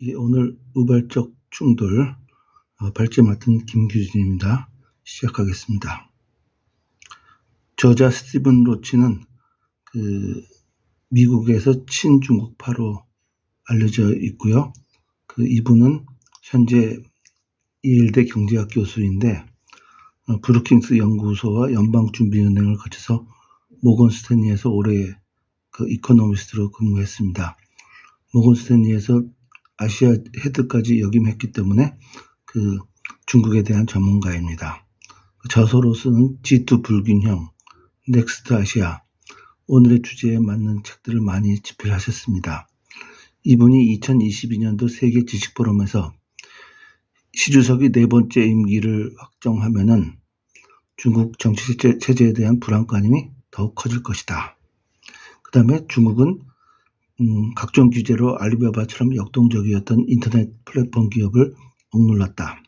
오늘 우발적 충돌 발제 맡은 김규진입니다. 시작하겠습니다. 저자 스티븐 로치는 미국에서 친중국파로 알려져 있고요. 이분은 현재 예일대 경제학 교수인데 브루킹스 연구소와 연방준비은행을 거쳐서 모건 스탠리에서 오래 이코노미스트로 근무했습니다. 모건 스탠리에서 아시아 헤드까지 역임했기 때문에 중국에 대한 전문가입니다. 저서로서는 G2 불균형, 넥스트 아시아, 오늘의 주제에 맞는 책들을 많이 집필하셨습니다. 이분이 2022년도 세계 지식포럼에서 시주석이 4번째 임기를 확정하면은 중국 정치 체제에 대한 불안감이 더욱 커질 것이다. 그 다음에 중국은 각종 규제로 알리바바처럼 역동적이었던 인터넷 플랫폼 기업을 억눌렀다.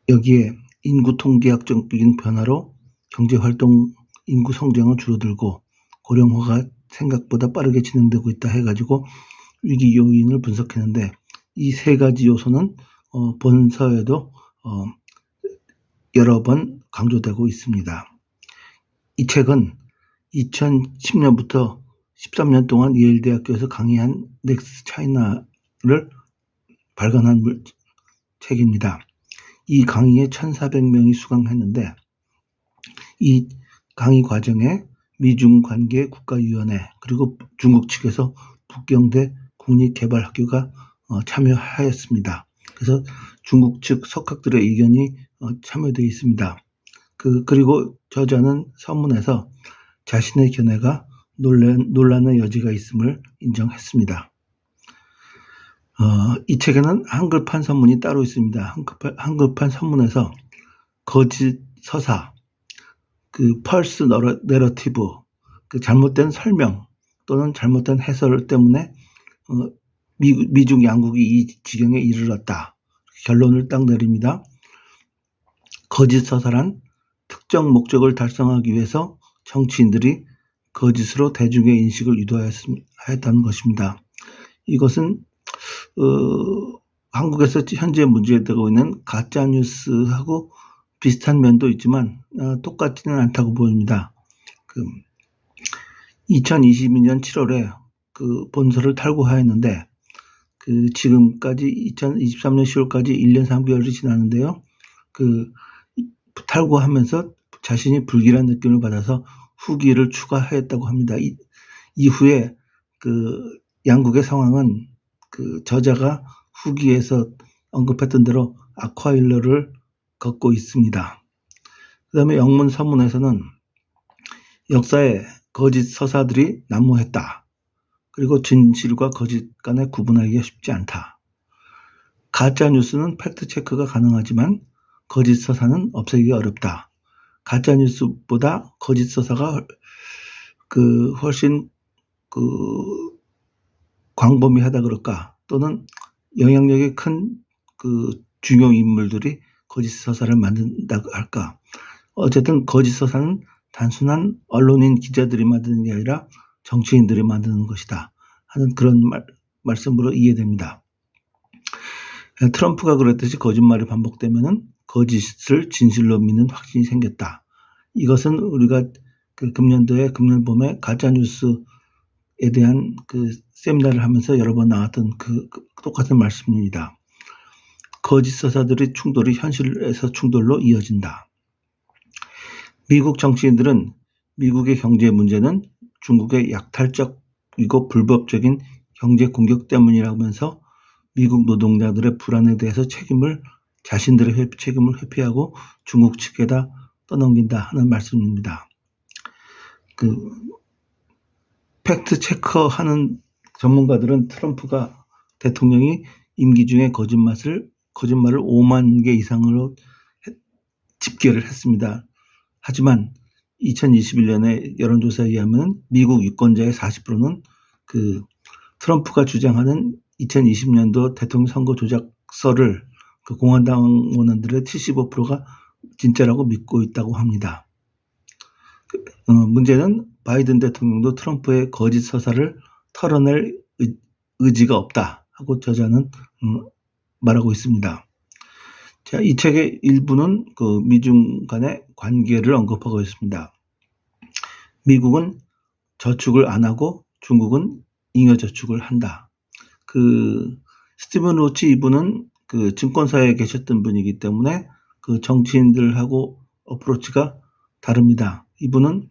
여기에 인구 통계학적인 변화로 경제활동 인구 성장은 줄어들고 고령화가 생각보다 빠르게 진행되고 있다 해가지고 위기 요인을 분석했는데 이 3가지 요소는 본서에도 여러 번 강조되고 있습니다. 이 책은 2010년부터 13년 동안 예일대학교에서 강의한 넥스트 차이나를 발간한 책입니다. 이 강의에 1,400명이 수강했는데 이 강의 과정에 미중관계 국가위원회 그리고 중국 측에서 북경대 국립개발학교가 참여하였습니다. 그래서 중국 측 석학들의 의견이 참여되어 있습니다. 그리고 저자는 서문에서 자신의 견해가 논란의 여지가 있음을 인정했습니다. 이 책에는 한글판 서문이 따로 있습니다. 한글판 서문에서 거짓 서사, 펄스 내러티브, 잘못된 설명 또는 잘못된 해설 때문에 미중 양국이 이 지경에 이르렀다. 결론을 딱 내립니다. 거짓 서사란 특정 목적을 달성하기 위해서 정치인들이 거짓으로 대중의 인식을 유도하였다는 것입니다. 이것은 한국에서 현재 문제되고 있는 가짜뉴스하고 비슷한 면도 있지만 똑같지는 않다고 보입니다. 2022년 7월에 본서를 탈고하였는데 지금까지 2023년 10월까지 1년 3개월이 지났는데요. 탈고하면서 자신이 불길한 느낌을 받아서 후기를 추가하였다고 합니다. 이후에 양국의 상황은 저자가 후기에서 언급했던 대로 악화일로를 걷고 있습니다. 그 다음에 영문 서문에서는 역사에 거짓 서사들이 난무했다. 그리고 진실과 거짓 간에 구분하기가 쉽지 않다. 가짜 뉴스는 팩트 체크가 가능하지만 거짓 서사는 없애기가 어렵다. 가짜 뉴스보다 거짓 서사가 훨씬 광범위하다 그럴까? 또는 영향력이 큰 중요 인물들이 거짓 서사를 만든다 할까? 어쨌든 거짓 서사는 단순한 언론인 기자들이 만드는 게 아니라 정치인들이 만드는 것이다 하는 그런 말씀으로 이해됩니다. 트럼프가 그랬듯이 거짓말이 반복되면은 거짓을 진실로 믿는 확신이 생겼다. 이것은 우리가 금년도에 금년봄에 가짜뉴스에 대한 세미나를 하면서 여러 번 나왔던 똑같은 말씀입니다. 거짓 서사들의 충돌이 현실에서 충돌로 이어진다. 미국 정치인들은 미국의 경제 문제는 중국의 약탈적이고 불법적인 경제 공격 때문이라면서 미국 노동자들의 불안에 대해서 자신들의 책임을 회피하고 중국 측에다 떠넘긴다 하는 말씀입니다. 팩트 체크하는 전문가들은 트럼프가 대통령이 임기 중에 거짓말을 5만 개 이상으로 집계를 했습니다. 하지만 2021년에 여론조사에 의하면 미국 유권자의 40%는 트럼프가 주장하는 2020년도 대통령 선거 조작설을 공화당원들의 75%가 진짜라고 믿고 있다고 합니다. 문제는 바이든 대통령도 트럼프의 거짓 서사를 털어낼 의지가 없다 하고 저자는 말하고 있습니다. 자, 이 책의 일부는 그 미중 간의 관계를 언급하고 있습니다. 미국은 저축을 안 하고 중국은 잉여 저축을 한다. 그 스티븐 로치 이분은 그 증권사에 계셨던 분이기 때문에 그 정치인들하고 어프로치가 다릅니다. 이분은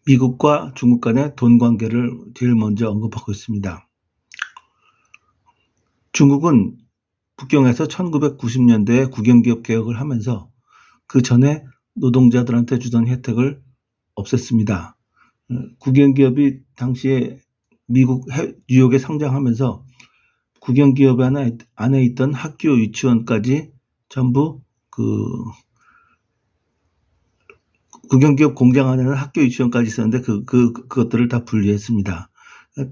미국과 중국 간의 돈 관계를 제일 먼저 언급하고 있습니다. 중국은 북경에서 1990년대에 국영기업 개혁을 하면서 그 전에 노동자들한테 주던 혜택을 없앴습니다. 국영기업이 당시에 미국 뉴욕에 상장하면서 국영기업 안에 있던 학교 유치원까지 전부 그 국영기업 공장 안에는 학교 유치원까지 있었는데 그것들을 다 분리했습니다.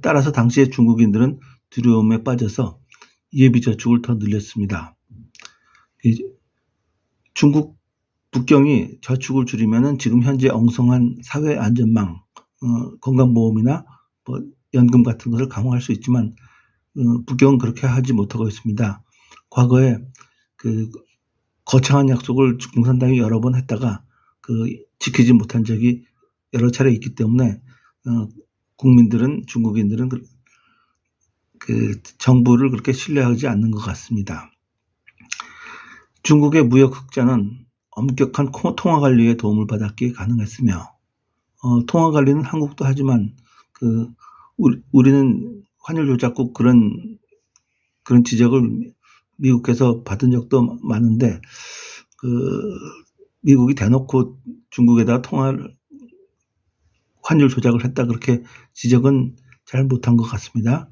따라서 당시에 중국인들은 두려움에 빠져서 예비저축을 더 늘렸습니다. 중국 북경이 저축을 줄이면은 지금 현재 엉성한 사회안전망, 건강보험이나 뭐 연금 같은 것을 강화할 수 있지만 북경은 그렇게 하지 못하고 있습니다. 과거에 그 거창한 약속을 공산당이 여러 번 했다가 지키지 못한 적이 여러 차례 있기 때문에 중국인들은 그 정부를 그렇게 신뢰하지 않는 것 같습니다. 중국의 무역 흑자는 엄격한 통화 관리에 도움을 받았기에 가능했으며 통화 관리는 한국도 하지만 우리는 환율 조작국 그런 지적을 미국에서 받은 적도 많은데 미국이 대놓고 중국에다 환율 조작을 했다 그렇게 지적은 잘 못한 것 같습니다.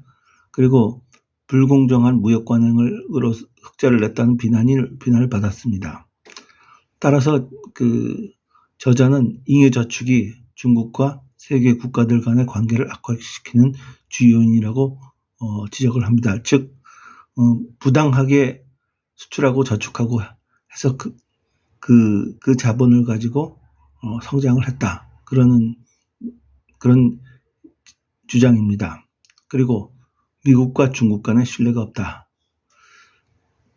그리고 불공정한 무역 관행으로 흑자를 냈다는 비난을 받았습니다. 따라서 저자는 잉여 저축이 중국과 세계 국가들 간의 관계를 악화시키는 주요 요인이라고 지적을 합니다. 즉 부당하게 수출하고 저축하고 해서 그 자본을 가지고 성장을 했다. 그런 주장입니다. 그리고 미국과 중국 간의 신뢰가 없다.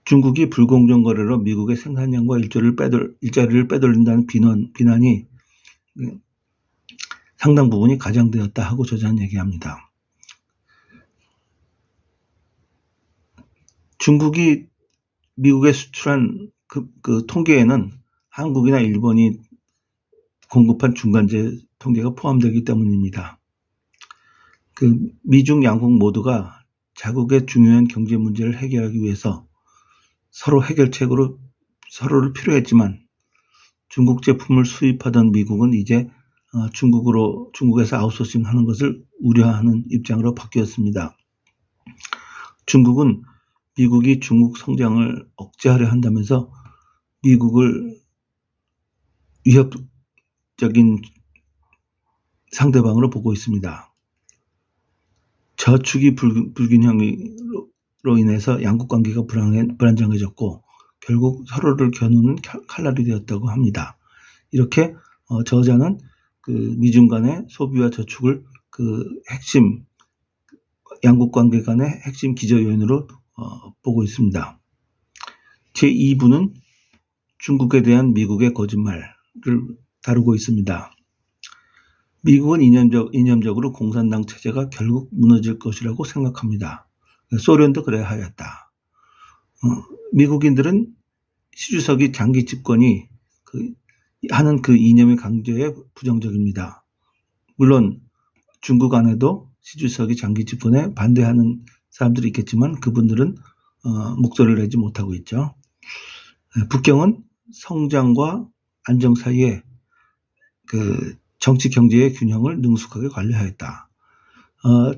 중국이 불공정 거래로 미국의 생산량과 일자리를 빼돌린다는 비난이 상당 부분이 가장되었다 하고 저자는 얘기합니다. 중국이 미국에 수출한 그 통계에는 한국이나 일본이 공급한 중간재 통계가 포함되기 때문입니다. 미중 양국 모두가 자국의 중요한 경제 문제를 해결하기 위해서 서로 해결책으로 서로를 필요했지만 중국 제품을 수입하던 미국은 이제 중국에서 아웃소싱하는 것을 우려하는 입장으로 바뀌었습니다. 중국은 미국이 중국 성장을 억제하려 한다면서 미국을 위협적인 상대방으로 보고 있습니다. 저축이 불균형으로 인해서 양국 관계가 불안정해졌고 결국 서로를 겨누는 칼날이 되었다고 합니다. 이렇게 저자는 미중 간의 소비와 저축을 양국 관계 간의 핵심 기저 요인으로 보고 있습니다. 제2부는 중국에 대한 미국의 거짓말을 다루고 있습니다. 미국은 이념적으로 공산당 체제가 결국 무너질 것이라고 생각합니다. 소련도 그래야 하였다. 미국인들은 시주석이 장기 집권이 하는 그 이념의 강조에 부정적입니다. 물론 중국 안에도 시주석이 장기 집권에 반대하는 사람들이 있겠지만 그분들은 목소리를 내지 못하고 있죠. 북경은 성장과 안정 사이에 정치 경제의 균형을 능숙하게 관리하였다.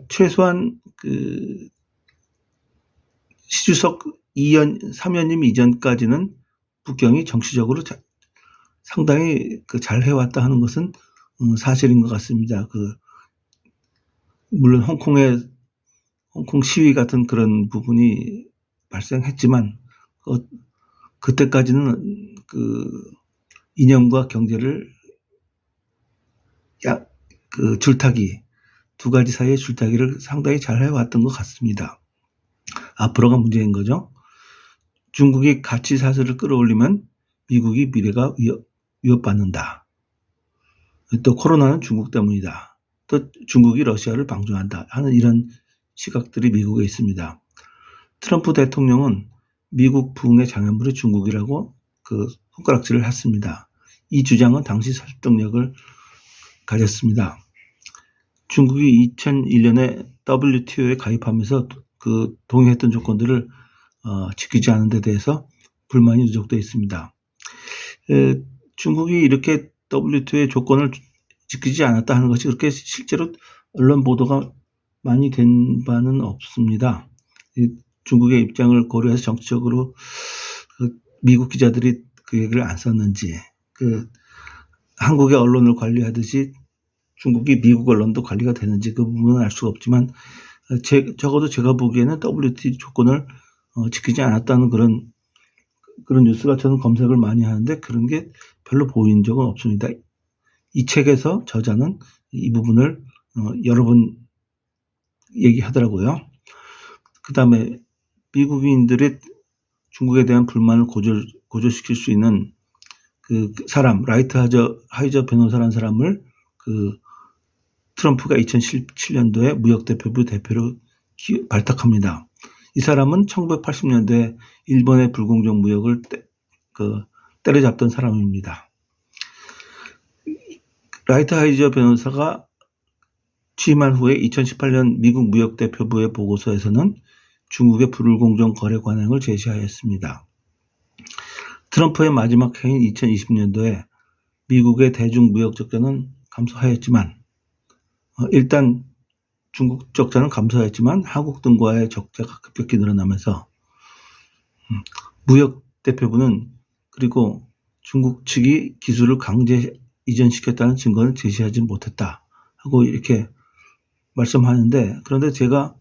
최소한 시주석 3년임 이전까지는 북경이 정치적으로 상당히 잘 해왔다 하는 것은 사실인 것 같습니다. 물론 홍콩 시위 같은 그런 부분이 발생했지만 그때까지는 이념과 경제를 줄타기 두 가지 사이의 줄타기를 상당히 잘 해왔던 것 같습니다. 앞으로가 문제인 거죠. 중국이 가치 사슬을 끌어올리면 미국이 미래가 위협받는다. 또 코로나는 중국 때문이다. 또 중국이 러시아를 방조한다 하는 이런 시각들이 미국에 있습니다. 트럼프 대통령은 미국 부흥의 장애물이 중국이라고 손가락질을 했습니다. 이 주장은 당시 설득력을 가졌습니다. 중국이 2001년에 WTO에 가입하면서 동의했던 조건들을 지키지 않은 데 대해서 불만이 누적되어 있습니다. 중국이 이렇게 WTO의 조건을 지키지 않았다 하는 것이 그렇게 실제로 언론 보도가 많이 된 바는 없습니다. 중국의 입장을 고려해서 정치적으로 미국 기자들이 그 얘기를 안 썼는지, 한국의 언론을 관리하듯이 중국이 미국 언론도 관리가 되는지 그 부분은 알 수가 없지만, 적어도 제가 보기에는 WTO 조건을 지키지 않았다는 그런 뉴스가 저는 검색을 많이 하는데 그런 게 별로 보인 적은 없습니다. 이 책에서 저자는 이 부분을 여러 번 얘기하더라고요. 그 다음에 미국인들의 중국에 대한 불만을 고조시킬 수 있는 그 사람, 라이트 하이저 변호사라는 사람을 트럼프가 2017년도에 무역대표부 대표로 발탁합니다. 이 사람은 1980년도에 일본의 불공정 무역을 때려잡던 사람입니다. 라이트 하이저 변호사가 취임한 후에 2018년 미국 무역대표부의 보고서에서는 중국의 불공정 거래 관행을 제시하였습니다. 트럼프의 마지막 해인 2020년도에 미국의 대중 무역 적자는 감소하였지만, 일단 중국 적자는 감소하였지만 한국 등과의 적자가 급격히 늘어나면서 무역대표부는 그리고 중국 측이 기술을 강제 이전시켰다는 증거를 제시하지 못했다 하고 이렇게 말씀하는데, 그런데 제가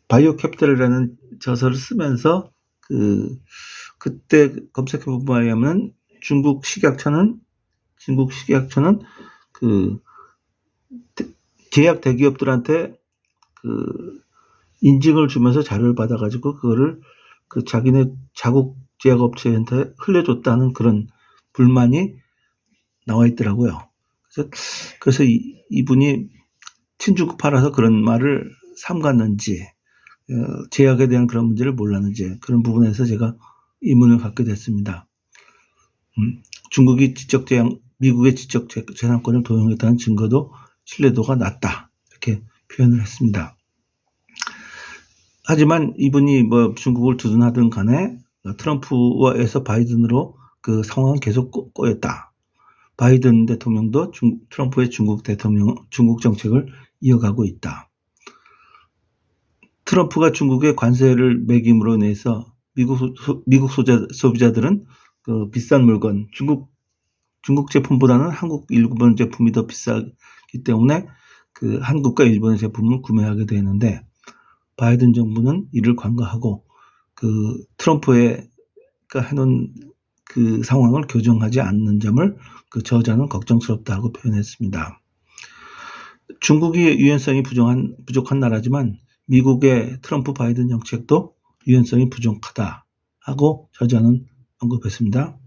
바이오 캐피탈이라는 저서를 쓰면서 그때 검색해 본 바에 의하면 중국 식약처는 제약 대기업들한테 인증을 주면서 자료를 받아가지고 그거를 자기네 자국 제약업체한테 흘려줬다는 그런 불만이 나와 있더라고요. 그래서 이분이 친중국파라서 그런 말을 삼갔는지, 제약에 대한 그런 문제를 몰랐는지, 그런 부분에서 제가 의문을 갖게 됐습니다. 중국이 미국의 지적 재산권을 도용했다는 증거도 신뢰도가 낮다, 이렇게 표현을 했습니다. 하지만 이분이 중국을 두둔하든 간에 트럼프에서 바이든으로 그 상황은 계속 꼬였다. 바이든 대통령도 트럼프의 중국 정책을 이어가고 있다. 트럼프가 중국에 관세를 매김으로 인해서 미국 소비자들은 비싼 물건, 중국 제품보다는 한국 일본 제품이 더 비싸기 때문에 한국과 일본의 제품을 구매하게 되는데, 바이든 정부는 이를 간과하고 트럼프가 해놓은 그 상황을 교정하지 않는 점을 저자는 걱정스럽다고 표현했습니다. 중국이 유연성이 부족한 나라지만 미국의 트럼프 바이든 정책도 유연성이 부족하다 하고 저자는 언급했습니다.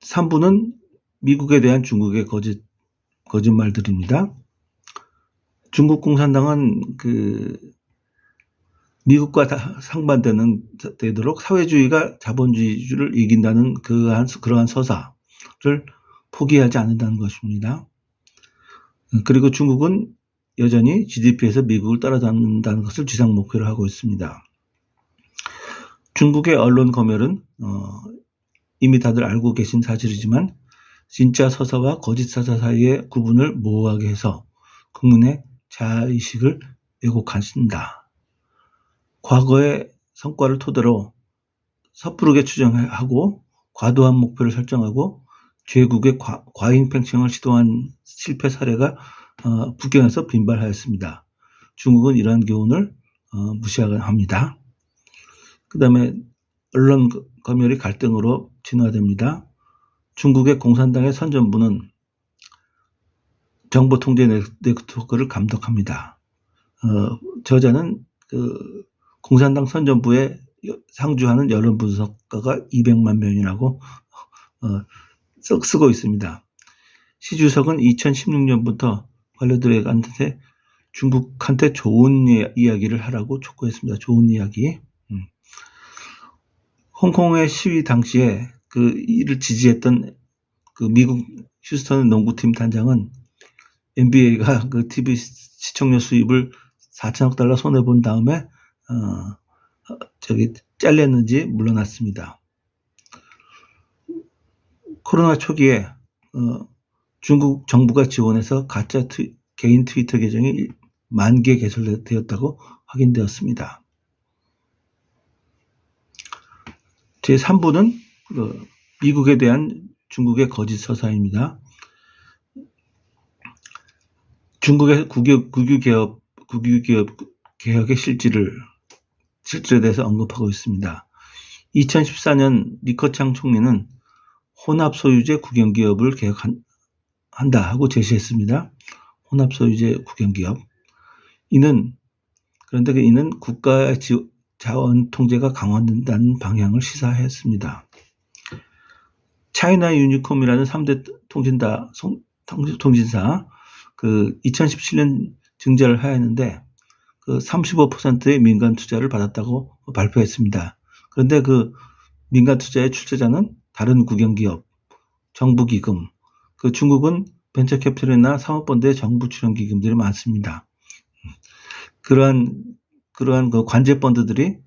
3부는 미국에 대한 중국의 거짓말들입니다. 중국 공산당은 미국과 상반되도록 사회주의가 자본주의를 이긴다는 그러한 서사를 포기하지 않는다는 것입니다. 그리고 중국은 여전히 GDP에서 미국을 따라잡는다는 것을 지상 목표로 하고 있습니다. 중국의 언론 검열은 이미 다들 알고 계신 사실이지만 진짜 서사와 거짓 서사 사이의 구분을 모호하게 해서 국민의 자아의식을 왜곡한다. 과거의 성과를 토대로 섣부르게 추정하고 과도한 목표를 설정하고 죄국의 과잉 팽창을 시도한 실패 사례가 북경에서 빈발하였습니다. 중국은 이러한 교훈을 무시합니다. 그 다음에 언론 검열이 갈등으로 진화됩니다. 중국의 공산당의 선전부는 정보 통제 네트워크를 감독합니다. 저자는 공산당 선전부에 상주하는 여론 분석가가 200만 명이라고 쓰고 있습니다. 시 주석은 2016년부터 관료들한테 중국한테 좋은 이야기를 하라고 촉구했습니다. 좋은 이야기. 홍콩의 시위 당시에 이를 지지했던 미국 휴스턴 농구팀 단장은 NBA가 TV 시청료 수입을 4천억 달러 손해본 다음에 잘렸는지 물러났습니다. 코로나 초기에 중국 정부가 지원해서 가짜 개인 트위터 계정이 10,000개 개설되었다고 확인되었습니다. 제3부는 미국에 대한 중국의 거짓 서사입니다. 중국의 국유 개혁의 실질에 대해서 언급하고 있습니다. 2014년 리커창 총리는 혼합 소유제 국영기업을 개혁한다 하고 제시했습니다. 혼합 소유제 국영기업. 그런데 이는 국가의 자원 통제가 강화된다는 방향을 시사했습니다. 차이나 유니콤이라는 3대 통신사 2017년 증자를 하였는데 35%의 민간 투자를 받았다고 발표했습니다. 그런데 민간 투자의 출처자는 다른 국영기업, 정부기금, 중국은 벤처캐피탈이나 사모펀드의 정부 출연 기금들이 많습니다. 그러한 관제펀드들이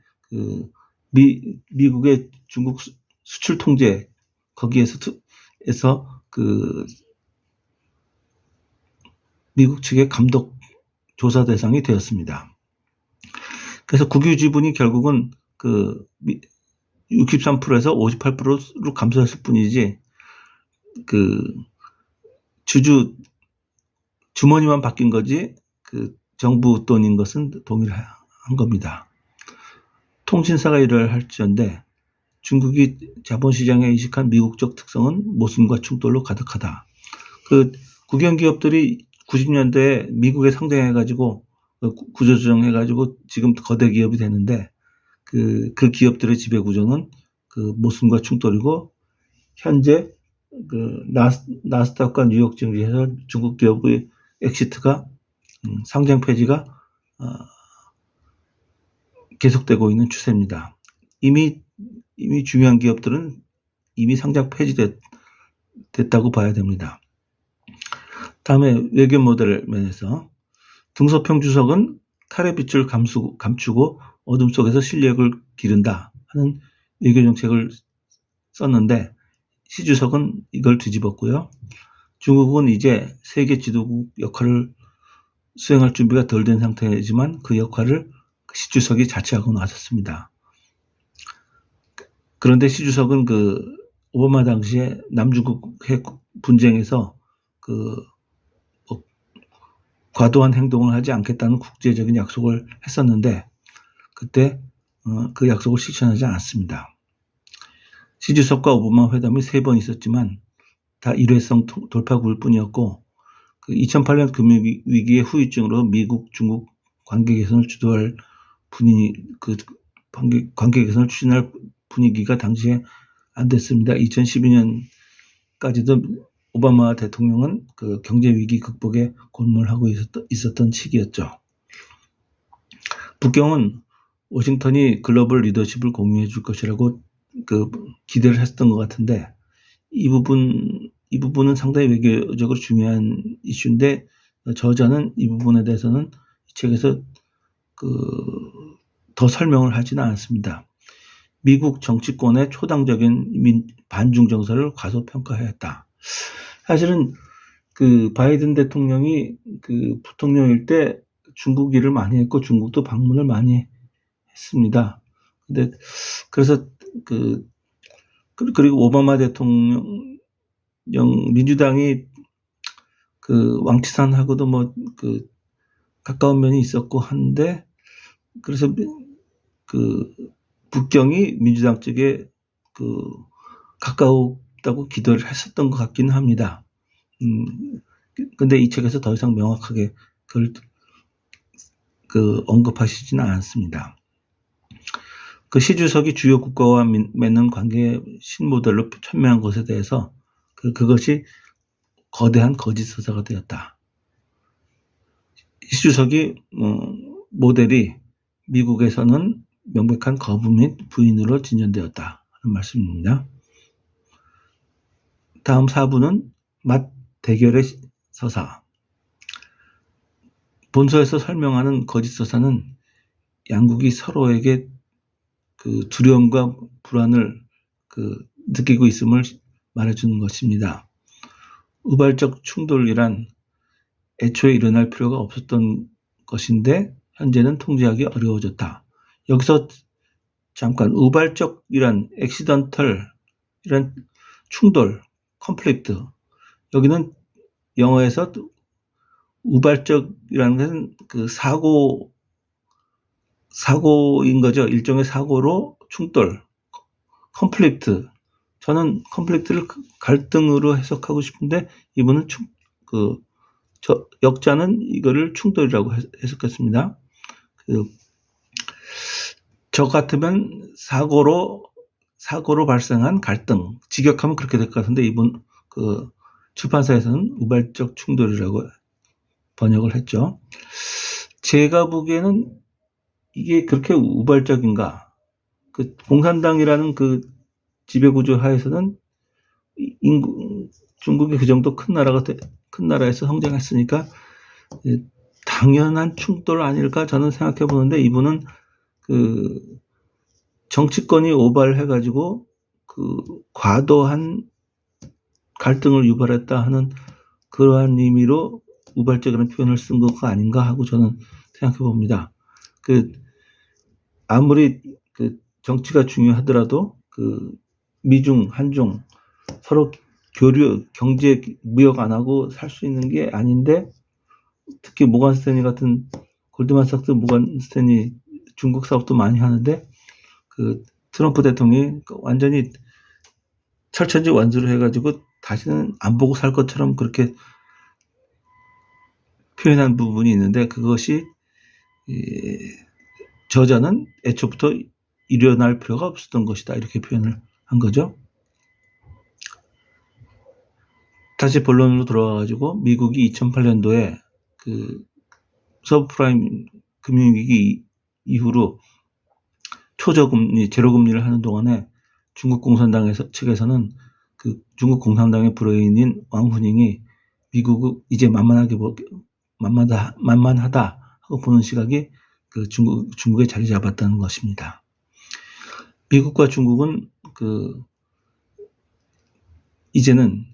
미국의 중국 수출 통제 거기에서 미국 측의 감독 조사 대상이 되었습니다. 그래서 국유 지분이 결국은 63%에서 58%로 감소했을 뿐이지 주머니만 바뀐 거지 정부 돈인 것은 동일한 겁니다. 통신사가 일을 할지언데 중국이 자본시장에 이식한 미국적 특성은 모순과 충돌로 가득하다. 국영기업들이 90년대에 미국에 상장해가지고 구조조정해가지고 지금 거대 기업이 되는데 그 기업들의 지배구조는 모순과 충돌이고 현재 나스닥과 뉴욕 증시에서 중국 기업의 엑시트가 상장 폐지가 계속되고 있는 추세입니다. 이미 중요한 기업들은 이미 상장 폐지됐다고 봐야 됩니다. 다음에 외교 모델 면에서 등소평 주석은 칼의 빛을 감추고 어둠 속에서 실력을 기른다 하는 외교 정책을 썼는데 시 주석은 이걸 뒤집었고요. 중국은 이제 세계 지도국 역할을 수행할 준비가 덜 된 상태이지만 그 역할을 시 주석이 자처하고 나섰습니다. 그런데 시 주석은 오바마 당시에 남중국 핵 분쟁에서 과도한 행동을 하지 않겠다는 국제적인 약속을 했었는데 그때 그 약속을 실천하지 않았습니다. 시 주석과 오바마 회담이 3번 있었지만 다 일회성 돌파구일 뿐이었고 2008년 금융위기의 후유증으로 미국, 중국 관계 개선을 주도할 관계 개선을 추진할 분위기가 당시에 안 됐습니다. 2012년까지도 오바마 대통령은 경제 위기 극복에 골몰하고 있었던 시기였죠. 북경은 워싱턴이 글로벌 리더십을 공유해 줄 것이라고 기대를 했던 것 같은데 이 부분은 상당히 외교적으로 중요한 이슈인데 저자는 이 부분에 대해서는 이 책에서 더 설명을 하지는 않았습니다. 미국 정치권의 초당적인 반중 정서를 과소평가하였다. 사실은 바이든 대통령이 부통령일 때 중국 일을 많이 했고 중국도 방문을 많이 했습니다. 근데 그래서 그리고 오바마 대통령 민주당이 왕치산하고도 가까운 면이 있었고 한데 그래서 북경이 민주당 쪽에 가까웠다고 기대를 했었던 것 같기는 합니다. 근데 이 책에서 더 이상 명확하게 그걸 언급하시지는 않았습니다. 그 시주석이 주요 국가와 맺는 관계의 신모델로 천명한 것에 대해서 그것이 거대한 거짓 서사가 되었다. 시주석이 모델이 미국에서는 명백한 거부 및 부인으로 진전되었다 하는 말씀입니다. 다음 4부는 맛 대결의 서사. 본서에서 설명하는 거짓 서사는 양국이 서로에게 두려움과 불안을 느끼고 있음을 말해주는 것입니다. 우발적 충돌이란 애초에 일어날 필요가 없었던 것인데 현재는 통제하기 어려워졌다. 여기서 잠깐 우발적이란 액시던털 이란 충돌, 컨플릭트. 여기는 영어에서 우발적이라는 것은 사고인 거죠. 일종의 사고로 충돌, 컨플릭트. 저는 컨플릭트를 갈등으로 해석하고 싶은데 이분은 역자는 이거를 충돌이라고 해석했습니다. 저 같으면 사고로 발생한 갈등, 직역하면 그렇게 될 것 같은데 이분 출판사에서는 우발적 충돌이라고 번역을 했죠. 제가 보기에는 이게 그렇게 우발적인가? 공산당이라는 지배구조 하에서는 중국이 그 정도 큰 나라에서 성장했으니까 당연한 충돌 아닐까 저는 생각해 보는데 이분은 정치권이 오발해가지고 과도한 갈등을 유발했다 하는 그러한 의미로 우발적이라는 표현을 쓴 것가 아닌가 하고 저는 생각해 봅니다. 아무리 정치가 중요하더라도 미중, 한중 서로 교류, 경제, 무역 안 하고 살 수 있는 게 아닌데 특히 모건 스탠리 같은 골드만삭스 모건 스탠리 중국 사업도 많이 하는데 트럼프 대통령이 완전히 철천지 완수를 해가지고 다시는 안 보고 살 것처럼 그렇게 표현한 부분이 있는데 그것이 저자는 애초부터 일어날 필요가 없었던 것이다 이렇게 표현을 한 거죠. 다시 본론으로 돌아와가지고 미국이 2008년도에 서브프라임 금융위기 이후로 초저금리, 제로금리를 하는 동안에 중국 공산당 측에서는 중국 공산당의 브레인인 왕후닝이 미국을 이제 만만하다 하고 보는 시각이 중국에 자리 잡았다는 것입니다. 미국과 중국은 이제는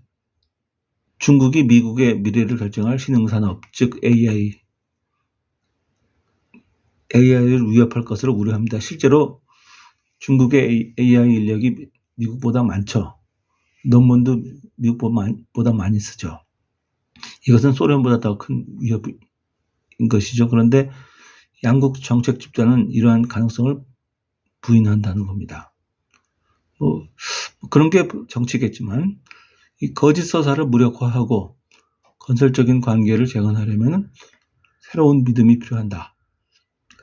중국이 미국의 미래를 결정할 신흥산업, 즉 AI를 위협할 것으로 우려합니다. 실제로 중국의 AI 인력이 미국보다 많죠. 논문도 미국보다 많이 쓰죠. 이것은 소련보다 더 큰 위협인 것이죠. 그런데 양국 정책 집단은 이러한 가능성을 부인한다는 겁니다. 그런 게 정치겠지만 이 거짓 서사를 무력화하고 건설적인 관계를 재건하려면 새로운 믿음이 필요한다.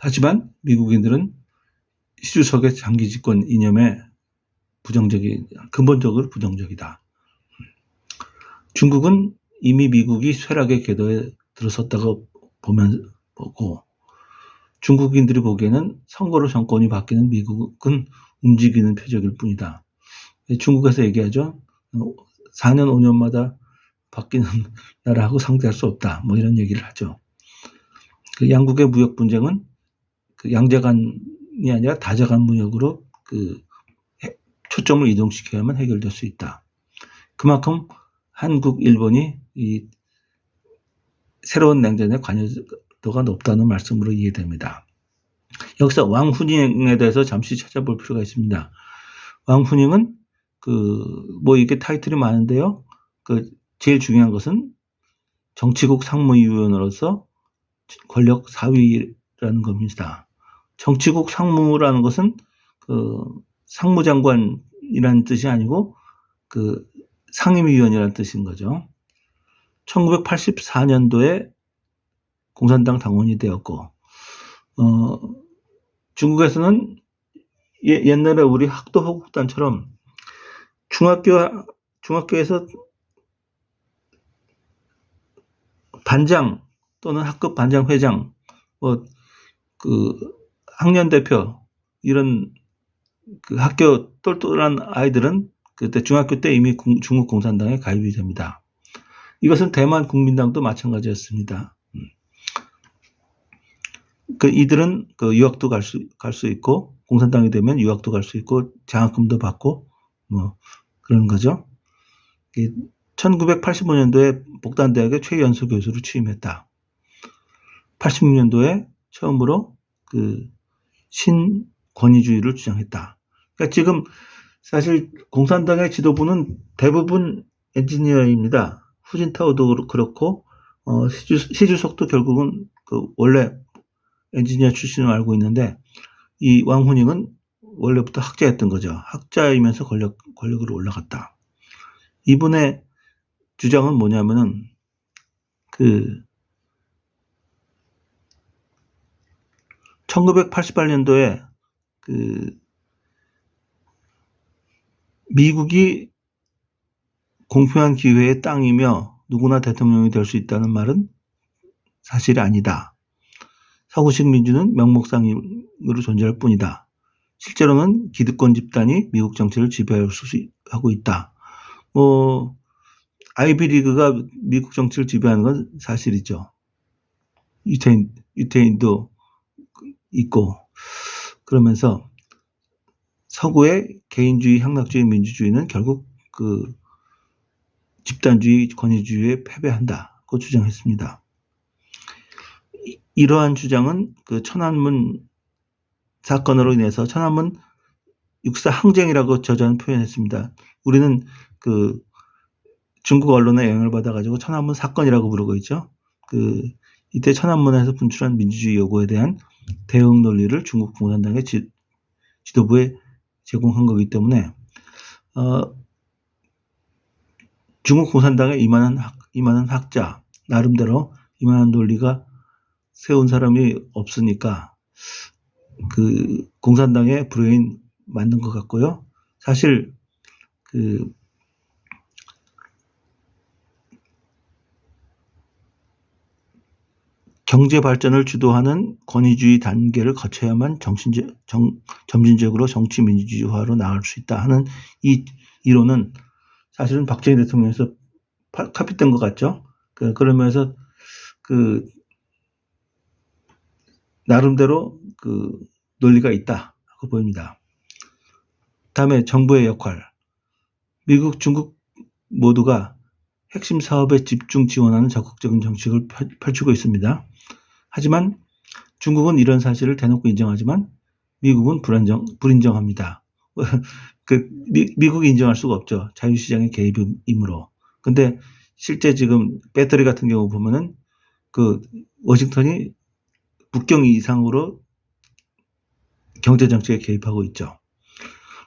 하지만 미국인들은 시주석의 장기 집권 이념에 근본적으로 부정적이다. 중국은 이미 미국이 쇠락의 궤도에 들어섰다고 보고 중국인들이 보기에는 선거로 정권이 바뀌는 미국은 움직이는 표적일 뿐이다. 중국에서 얘기하죠. 4년 5년마다 바뀌는 나라하고 상대할 수 없다. 이런 얘기를 하죠. 양국의 무역 분쟁은 양자간이 아니라 다자간 무역으로 초점을 이동시켜야만 해결될 수 있다. 그만큼 한국, 일본이 이 새로운 냉전에 관여도가 높다는 말씀으로 이해됩니다. 여기서 왕후닝에 대해서 잠시 찾아볼 필요가 있습니다. 왕후닝은 이게 타이틀이 많은데요. 제일 중요한 것은 정치국 상무위원으로서 권력 4위라는 겁니다. 정치국 상무라는 것은 상무장관이라는 뜻이 아니고 상임위원이라는 뜻인 거죠. 1984년도에 공산당 당원이 되었고, 중국에서는 옛날에 우리 학도 호국단처럼 중학교에서 반장 또는 학급 반장 회장, 학년 대표, 이런 학교 똘똘한 아이들은 그때 중학교 때 이미 중국 공산당에 가입이 됩니다. 이것은 대만 국민당도 마찬가지였습니다. 이들은 유학도 갈 수 있고, 공산당이 되면 유학도 갈 수 있고, 장학금도 받고, 그런 거죠. 1985년도에 복단대학의 최연소 교수로 취임했다. 86년도에 처음으로 신권위주의를 주장했다. 그러니까 지금 사실 공산당의 지도부는 대부분 엔지니어입니다. 후진타오도 그렇고, 시주석도 결국은 원래 엔지니어 출신으로 알고 있는데, 이 왕후닝은 원래부터 학자였던 거죠. 학자이면서 권력으로 올라갔다. 이분의 주장은 뭐냐면은, 1988년도에 미국이 공평한 기회의 땅이며 누구나 대통령이 될 수 있다는 말은 사실이 아니다. 서구식 민주는 명목상으로 존재할 뿐이다. 실제로는 기득권 집단이 미국 정치를 지배하고 있다. 아이비리그가 미국 정치를 지배하는 건 사실이죠. 유태인도 있고, 그러면서 서구의 개인주의, 향락주의, 민주주의는 결국 집단주의, 권위주의에 패배한다고 주장했습니다. 이러한 주장은 천안문 사건으로 인해서 천안문 육사 항쟁이라고 저자는 표현했습니다. 우리는 중국 언론의 영향을 받아가지고 천안문 사건이라고 부르고 있죠. 이때 천안문에서 분출한 민주주의 요구에 대한 대응 논리를 중국 공산당의 지도부에 제공한 거기 때문에 중국 공산당에 이만한 학자, 나름대로 이만한 논리가 세운 사람이 없으니까 공산당의 브레인 맞는 것 같고요. 사실 경제 발전을 주도하는 권위주의 단계를 거쳐야만 점진적으로 정치 민주주의화로 나아갈 수 있다 하는 이 이론은 사실은 박정희 대통령에서 카피된 것 같죠. 그러면서 나름대로 논리가 있다고 보입니다. 다음에 정부의 역할. 미국, 중국 모두가 핵심 사업에 집중 지원하는 적극적인 정책을 펼치고 있습니다. 하지만 중국은 이런 사실을 대놓고 인정하지만 미국은 불인정합니다. 미국이 인정할 수가 없죠. 자유시장의 개입이므로. 근데 실제 지금 배터리 같은 경우 보면은 워싱턴이 북경 이상으로 경제정책에 개입하고 있죠.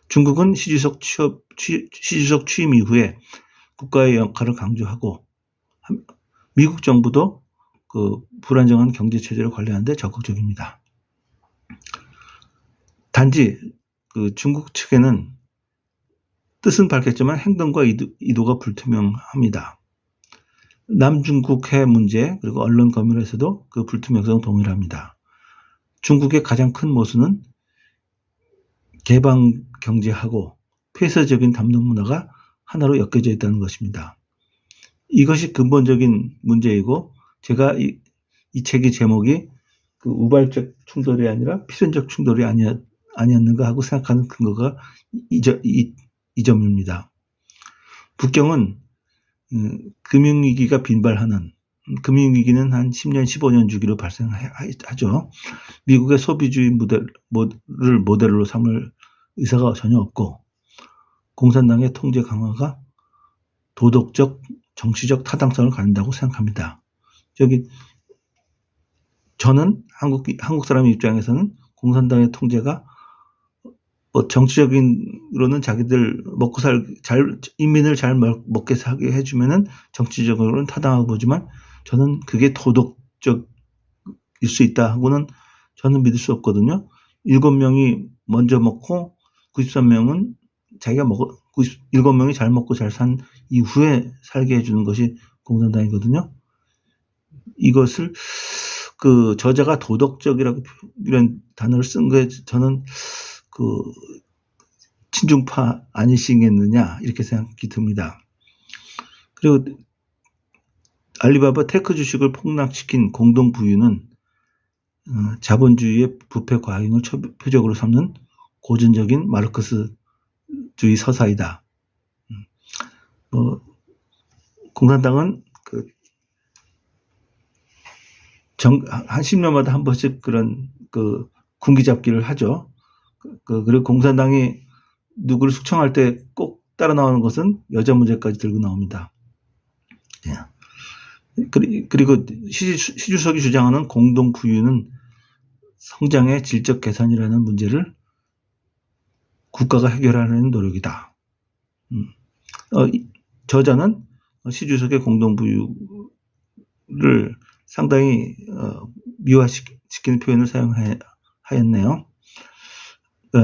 중국은 시주석 취임 이후에 국가의 역할을 강조하고 미국 정부도 불안정한 경제 체제를 관리하는 데 적극적입니다. 단지 중국 측에는 뜻은 밝혔지만 행동과 의도가 불투명합니다. 남중국해 문제 그리고 언론 검열에서도 그 불투명성 동일합니다. 중국의 가장 큰 모순은 개방 경제하고 폐쇄적인 담론 문화가 하나로 엮여져 있다는 것입니다. 이것이 근본적인 문제이고 제가 이 책의 제목이 우발적 충돌이 아니라 필연적 충돌이 아니었는가 하고 생각하는 근거가 이 점입니다. 북경은 금융위기가 빈발하는 금융위기는 한 10년, 15년 주기로 발생하죠. 미국의 소비주의 모델을 모델로 삼을 의사가 전혀 없고 공산당의 통제 강화가 도덕적, 정치적 타당성을 갖는다고 생각합니다. 저는 한국 사람의 입장에서는 공산당의 통제가 뭐 정치적인으로는 자기들 인민을 잘 먹게 사게 해주면은 정치적으로는 타당하고 보지만 저는 그게 도덕적일 수 있다 하고는 저는 믿을 수 없거든요. 7명이 먼저 먹고 93명은 자기가 7명이 잘 먹고 잘 산 이후에 살게 해주는 것이 공산당이거든요. 이것을 그 저자가 도덕적이라고 이런 단어를 쓴 거에 저는 그 친중파 아니시겠느냐 이렇게 생각이 듭니다. 그리고 알리바바 테크 주식을 폭락시킨 공동 부유는 자본주의의 부패 과잉을 표적으로 삼는 고전적인 마르크스주의 서사이다. 공산당은 한 10년마다 한 번씩 그런 군기잡기를 하죠. 그리고 공산당이 누구를 숙청할 때 꼭 따라 나오는 것은 여자 문제까지 들고 나옵니다. 그리고 시주석이 주장하는 공동 부유는 성장의 질적 개선이라는 문제를 국가가 해결하려는 노력이다. 저자는 시주석의 공동 부유를 상당히 미화시키는 표현을 사용하였네요.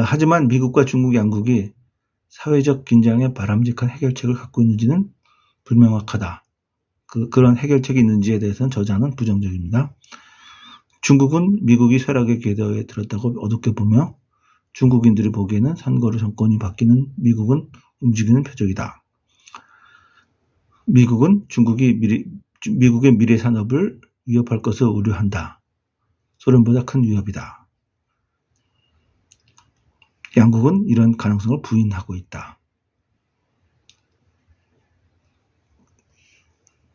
하지만 미국과 중국 양국이 사회적 긴장에 바람직한 해결책을 갖고 있는지는 불명확하다. 그런 해결책이 있는지에 대해서는 저자는 부정적입니다. 중국은 미국이 쇠락의 궤도에 들었다고 어둡게 보며 중국인들이 보기에는 선거로 정권이 바뀌는 미국은 움직이는 표적이다. 미국은 미국의 미래 산업을 위협할 것을 우려한다. 소련보다 큰 위협이다. 양국은 이런 가능성을 부인하고 있다.